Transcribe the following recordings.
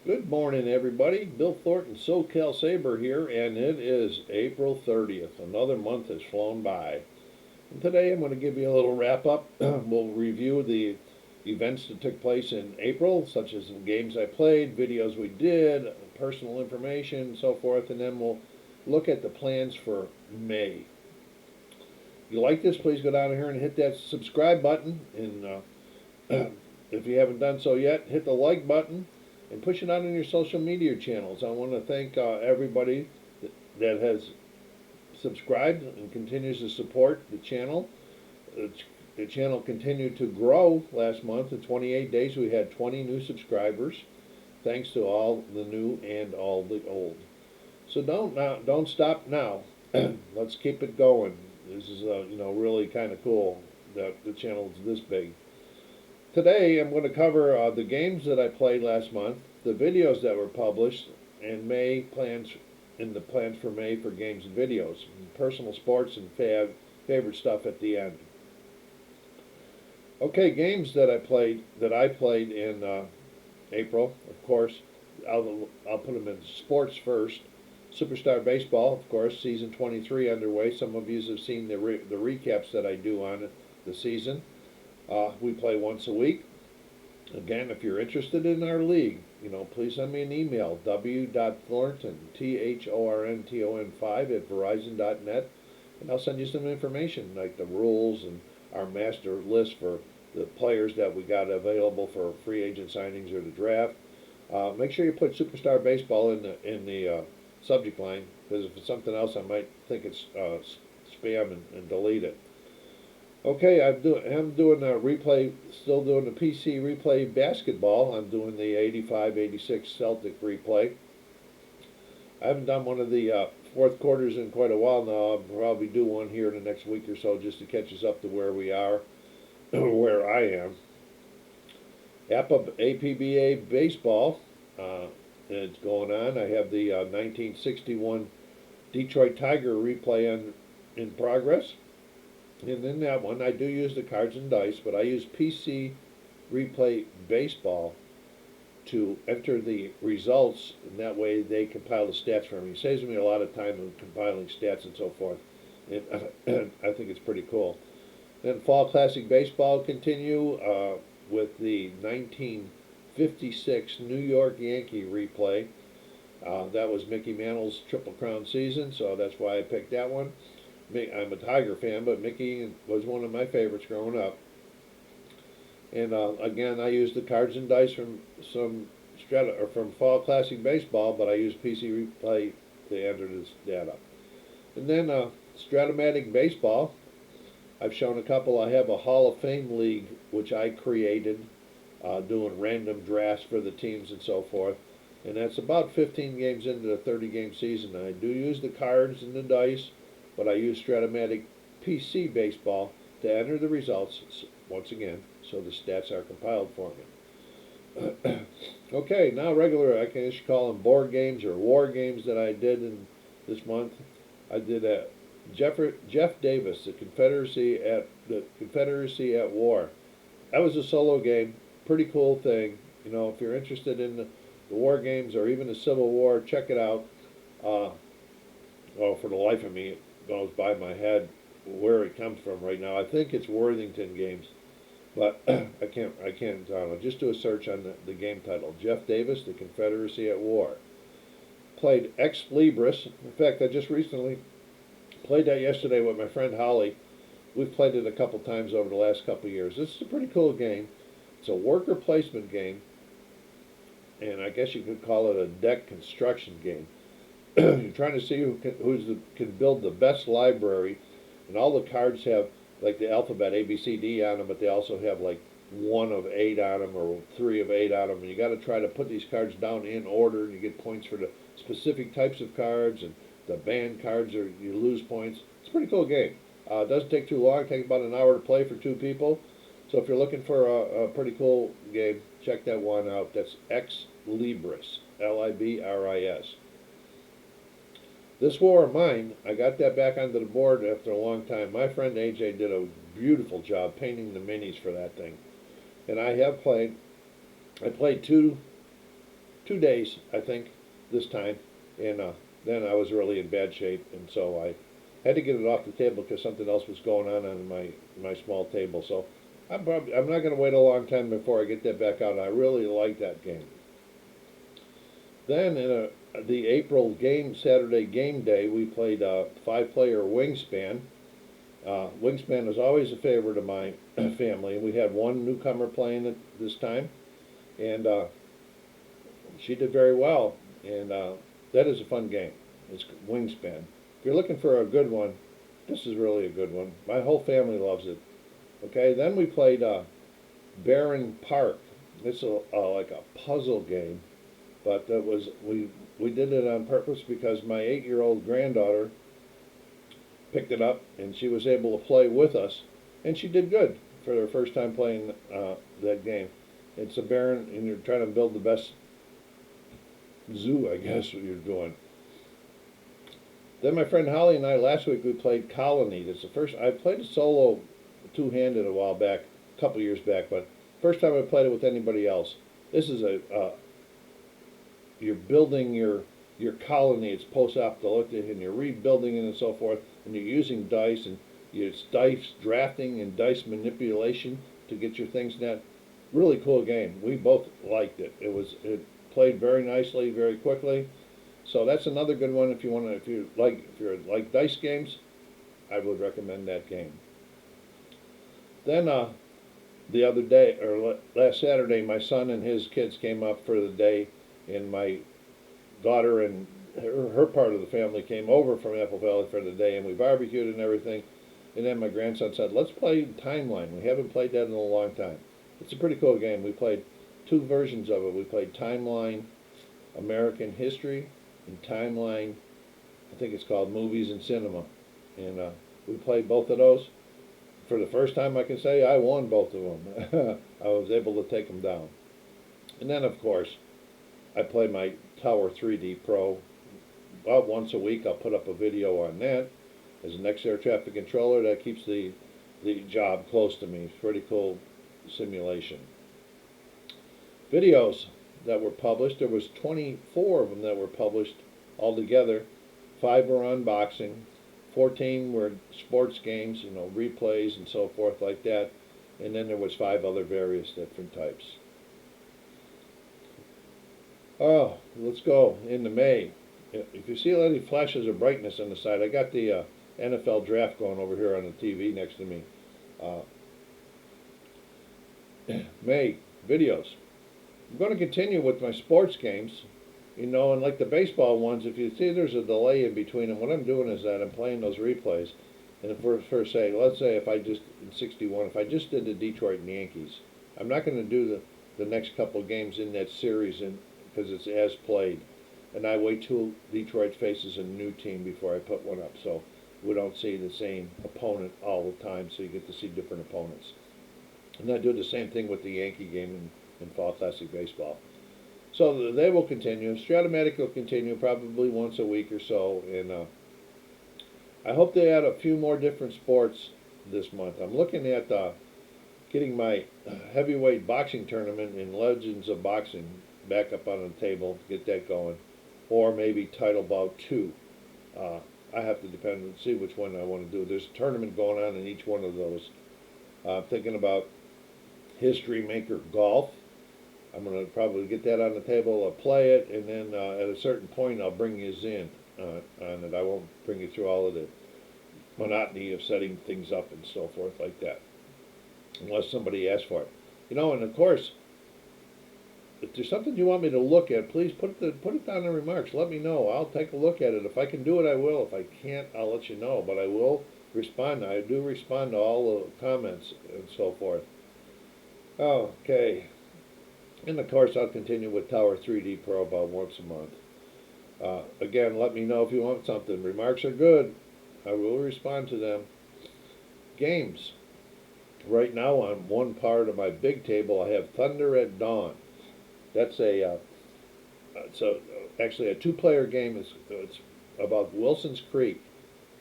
Good morning, everybody. Bill Thornton, SoCal Sabre here, and it is April 30th. Another month has flown by. And today I'm going to give you a little wrap up. We'll review the events that took place in April, such as the games I played, videos we did, personal information, and so forth, and then we'll look at the plans for May. If you like this, please go down here and hit that subscribe button. And if you haven't done so yet, hit the like button and push it out on your social media channels. I want to thank everybody that has subscribed and continues to support the channel. The channel continued to grow last month. In 28 days, we had 20 new subscribers, thanks to all the new and all the old. So don't stop now. Let's keep it going. This is really kind of cool that the channel is this big. Today I'm going to cover the games that I played last month, the videos that were published, and May plans the plans for May for games and videos, and personal sports and favorite stuff at the end. Okay, games that I played in April. Of course, I'll put them in sports first. Superstar Baseball, of course, season 23 underway. Some of you have seen the recaps that I do on the season. We play once a week. Again, if you're interested in our league, please send me an email, w.thornton, Thornton 5 at verizon.net, and I'll send you some information, like the rules and our master list for the players that we got available for free agent signings or the draft. Make sure you put Superstar Baseball in the subject line, because if it's something else, I might think it's spam and delete it. Okay, I'm doing a replay, still doing the PC replay basketball. I'm doing the 85-86 Celtic replay. I haven't done one of the fourth quarters in quite a while now. I'll probably do one here in the next week or so just to catch us up to where we are, where I am. APBA baseball, it's going on. I have the 1961 Detroit Tiger replay in progress. And in that one, I do use the cards and dice, but I use PC Replay Baseball to enter the results, and that way they compile the stats for me. It saves me a lot of time in compiling stats and so forth, and I think it's pretty cool. Then Fall Classic Baseball continue with the 1956 New York Yankee replay. That was Mickey Mantle's Triple Crown season, so that's why I picked that one. I'm a Tiger fan, but Mickey was one of my favorites growing up. And again, I used the cards and dice from from Fall Classic Baseball, but I used PC Replay to enter this data. And then Stratomatic Baseball, I've shown a couple. I have a Hall of Fame league which I created, doing random drafts for the teams and so forth. And that's about 15 games into the 30-game season. I do use the cards and the dice, but I use Stratomatic PC Baseball to enter the results, once again, so the stats are compiled for me. Okay, now regular, I guess you call them board games or war games that I did in this month. I did Jeff Davis, the Confederacy at War. That was a solo game, pretty cool thing. If you're interested in the war games or even the Civil War, check it out. For the life of me, it goes by my head where it comes from right now. I think it's Worthington Games, but I can't just do a search on the game title. Jeff Davis, The Confederacy at War. Played Ex Libris. In fact, I just recently played that yesterday with my friend Holly. We've played it a couple times over the last couple of years. This is a pretty cool game. It's a worker placement game, and I guess you could call it a deck construction game. You're trying to see who can build the best library, and all the cards have like the alphabet A, B, C, D on them, but they also have like 1 of 8 on them or 3 of 8 on them, and you got to try to put these cards down in order, and you get points for the specific types of cards, and the banned cards you lose points. It's a pretty cool game. It doesn't take too long. It takes about an hour to play for 2 people. So if you're looking for a pretty cool game, check that one out. That's Ex Libris, Libris. This War of Mine, I got that back onto the board after a long time. My friend AJ did a beautiful job painting the minis for that thing. And I played two 2 days, I think, this time, and then I was really in bad shape, and so I had to get it off the table because something else was going on my small table. So I'm not going to wait a long time before I get that back out. I really like that game. Then in the April game, Saturday game day, we played a 5-player Wingspan. Wingspan is always a favorite of my family, and we had one newcomer playing it this time, and she did very well. And that is a fun game. It's Wingspan. If you're looking for a good one, this is really a good one. My whole family loves it. Okay, then we played Barron Park. It's like a puzzle game, but we did it on purpose because my 8-year-old granddaughter picked it up and she was able to play with us, and she did good for her first time playing that game. It's a Barron, and you're trying to build the best zoo, I guess, what you're doing. Then my friend Holly and I last week we played Colony. That's the first I played a solo two-handed a while back, a couple years back, but first time I played it with anybody else. This is you're building your colony. It's post-apocalyptic, and you're rebuilding it and so forth, and you're using dice, and it's dice drafting and dice manipulation to get your things done. Really cool game. We both liked it. It played very nicely, very quickly. So that's another good one if you like dice games, I would recommend that game. Then the other day, or last Saturday, my son and his kids came up for the day, and my daughter and her part of the family came over from Apple Valley for the day, and we barbecued and everything. And then my grandson said, let's play Timeline. We haven't played that in a long time. It's a pretty cool game. We played 2 versions of it. We played Timeline American History and Timeline, I think it's called Movies and Cinema. And we played both of those. For the first time, I can say I won both of them. I was able to take them down. And then, of course, I play my Tower 3D Pro. About once a week, I'll put up a video on that. As an air traffic controller, that keeps the job close to me. It's pretty cool simulation. Videos that were published, there was 24 of them that were published altogether. 5 were unboxing, 14 were sports games, replays and so forth like that, and then there was 5 other various different types. Oh, let's go into May. If you see any flashes of brightness on the side, I got the NFL draft going over here on the TV next to me. May videos. I'm going to continue with my sports games, and like the baseball ones, if you see there's a delay in between them, what I'm doing is that I'm playing those replays. And let's say if I just, in 61, if I just did the Detroit Yankees, I'm not going to do the next couple games in that series because it's as played. And I wait till Detroit faces a new team before I put one up, so we don't see the same opponent all the time, so you get to see different opponents. And I do the same thing with the Yankee game in Fall Classic Baseball. So they will continue. Stratomatic will continue probably once a week or so, and I hope they add a few more different sports this month. I'm looking at getting my heavyweight boxing tournament in Legends of Boxing back up on the table, get that going, or maybe Title Bout 2. I have to depend and see which one I want to do. There's a tournament going on in each one of those. I'm thinking about History Maker Golf. I'm going to probably get that on the table, I'll play it, and then at a certain point I'll bring you in on it. I won't bring you through all of the monotony of setting things up and so forth like that, unless somebody asks for it. And of course, if there's something you want me to look at, please put it down in the remarks. Let me know. I'll take a look at it. If I can do it, I will. If I can't, I'll let you know. But I will respond. I do respond to all the comments and so forth. Okay. And of course, I'll continue with Tower 3D Pro about once a month. Again, let me know if you want something. Remarks are good. I will respond to them. Games. Right now, on one part of my big table, I have Thunder at Dawn. That's actually a 2-player game. It's about Wilson's Creek,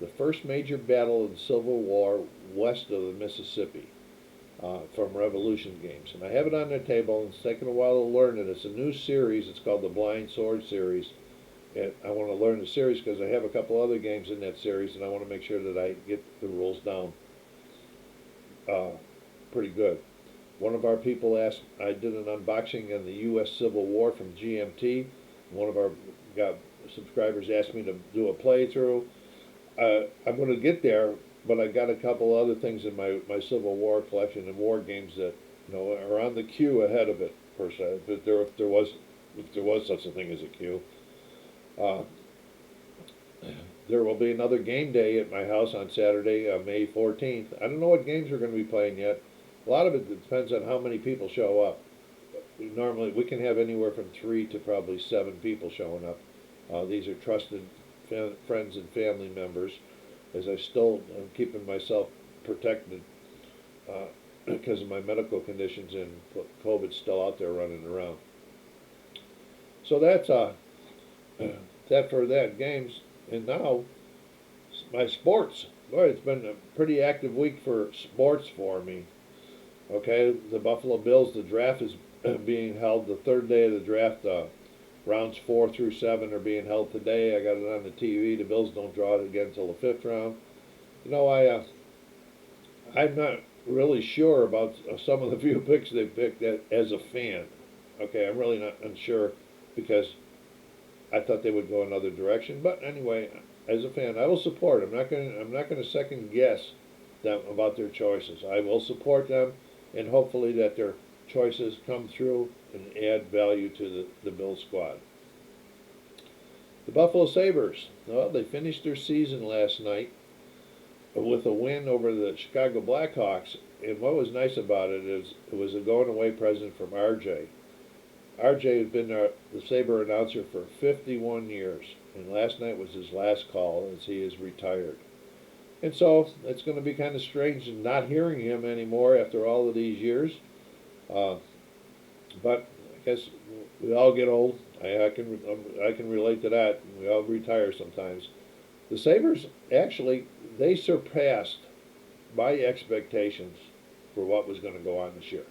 the first major battle of the Civil War west of the Mississippi. from Revolution Games. And I have it on their table, and it's taken a while to learn it. It's a new series. It's called the Blind Sword series. And I want to learn the series because I have a couple other games in that series, and I want to make sure that I get the rules down uh, pretty good. One of our people asked, I did an unboxing on the U.S. Civil War from GMT. One of our subscribers asked me to do a playthrough. I'm going to get there, but I got a couple other things in my Civil War collection and war games that are on the queue ahead of it per se. If there was such a thing as a queue, uh, there will be another game day at my house on Saturday, May 14th. I don't know what games we're going to be playing yet. A lot of it depends on how many people show up. Normally, we can have anywhere from 3 to probably 7 people showing up. These are trusted friends and family members, as I still am keeping myself protected because of my medical conditions, and COVID's still out there running around. So that's that for that games. And now my sports. Boy, it's been a pretty active week for sports for me. Okay, the Buffalo Bills, the draft is being held. The third day of the draft, rounds 4 through 7 are being held today. I got it on the TV. The Bills don't draw it again until the 5th round. I'm not really sure about some of the few picks they picked as a fan. Okay, I'm really not unsure because I thought they would go another direction. But anyway, as a fan, I will support. I'm not going to second guess them about their choices. I will support them, and hopefully that their choices come through and add value to the Bills squad. The Buffalo Sabres, well, they finished their season last night with a win over the Chicago Blackhawks. And what was nice about it is it was a going away present from RJ. RJ has been the Sabre announcer for 51 years, and last night was his last call as he is retired. And so it's going to be kind of strange not hearing him anymore after all of these years. But I guess we all get old. I can relate to that. We all retire sometimes. The Sabres actually they surpassed my expectations for what was going to go on this year.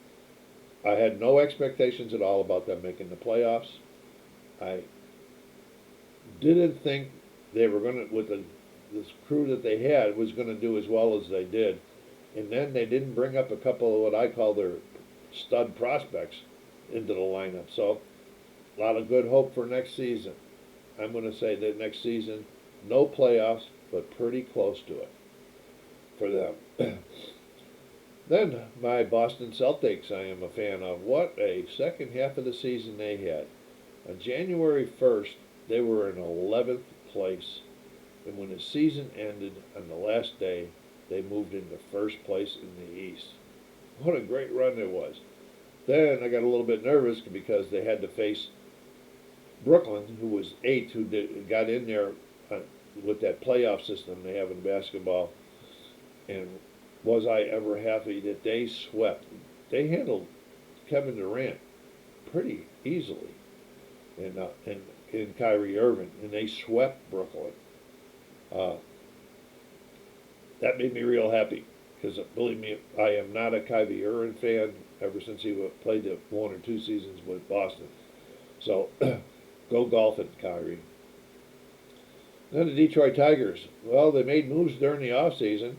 I had no expectations at all about them making the playoffs. I didn't think they were going to, with this crew that they had, was going to do as well as they did. And then they didn't bring up a couple of what I call their stud prospects into the lineup. So a lot of good hope for next season. I'm going to say that next season, no playoffs, but pretty close to it for them. Then my Boston Celtics I am a fan of. What a second half of the season they had. On January 1st, they were in 11th place. And when the season ended on the last day, they moved into first place in the East. What a great run it was. Then I got a little bit nervous because they had to face Brooklyn, who was 8th, who got in there with that playoff system they have in basketball. And was I ever happy that they swept? They handled Kevin Durant pretty easily, and Kyrie Irving, and they swept Brooklyn. That made me real happy because believe me, I am not a Kyrie Irving fan ever since he played the 1 or 2 seasons with Boston. So go golfing, Kyrie. Then the Detroit Tigers. Well, they made moves during the offseason.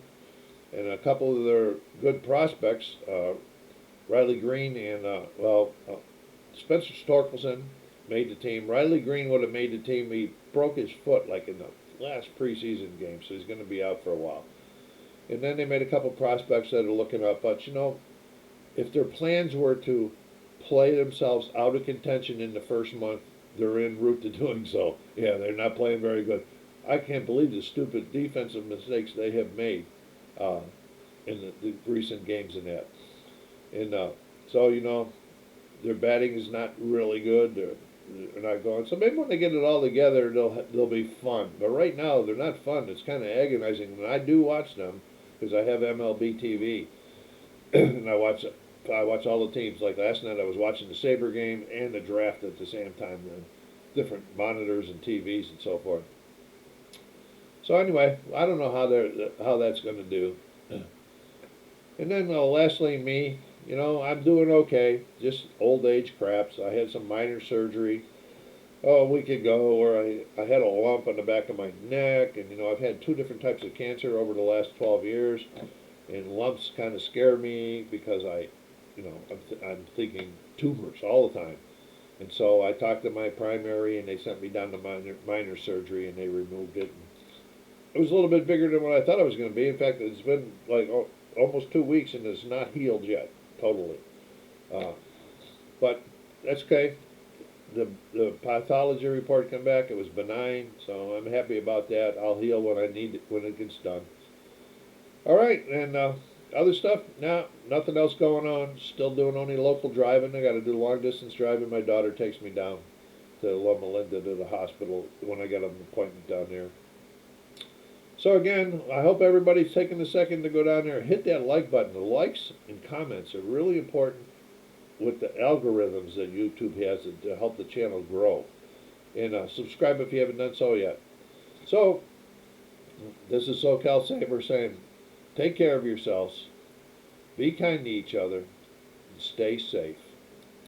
And a couple of their good prospects, Riley Green and, Spencer Torkelson made the team. Riley Green would have made the team. He broke his foot like in the last preseason game, so he's going to be out for a while. And then they made a couple prospects that are looking up. But, if their plans were to play themselves out of contention in the first month, they're en route to doing so. Yeah, they're not playing very good. I can't believe the stupid defensive mistakes they have made in the recent games in that. And so, their batting is not really good. They're not going. So maybe when they get it all together, they'll be fun. But right now, they're not fun. It's kind of agonizing. And I do watch them because I have MLB TV, and I watch all the teams. Like last night, I was watching the Sabre game and the draft at the same time, on different monitors and TVs and so forth. So anyway, I don't know how that's going to do. And then lastly, me, I'm doing okay. Just old age craps. I had some minor surgery a week ago where I had a lump on the back of my neck, and I've had two different types of cancer over the last 12 years, and lumps kind of scare me because I'm thinking tumors all the time. And so I talked to my primary, and they sent me down to minor surgery, and they removed it. It was a little bit bigger than what I thought it was going to be. In fact, it's been like almost 2 weeks, and it's not healed yet totally. Uh, but that's okay. The pathology report came back. It was benign, so I'm happy about that. I'll heal when I need it when it gets done. All right, and other stuff. Now, nothing else going on. Still doing only local driving. I got to do long distance driving. My daughter takes me down to Loma Linda to the hospital when I get an appointment down there. So again, I hope everybody's taking a second to go down there and hit that like button. The likes and comments are really important with the algorithms that YouTube has to help the channel grow. And subscribe if you haven't done so yet. So, this is SoCal Sabre saying, take care of yourselves, be kind to each other, and stay safe.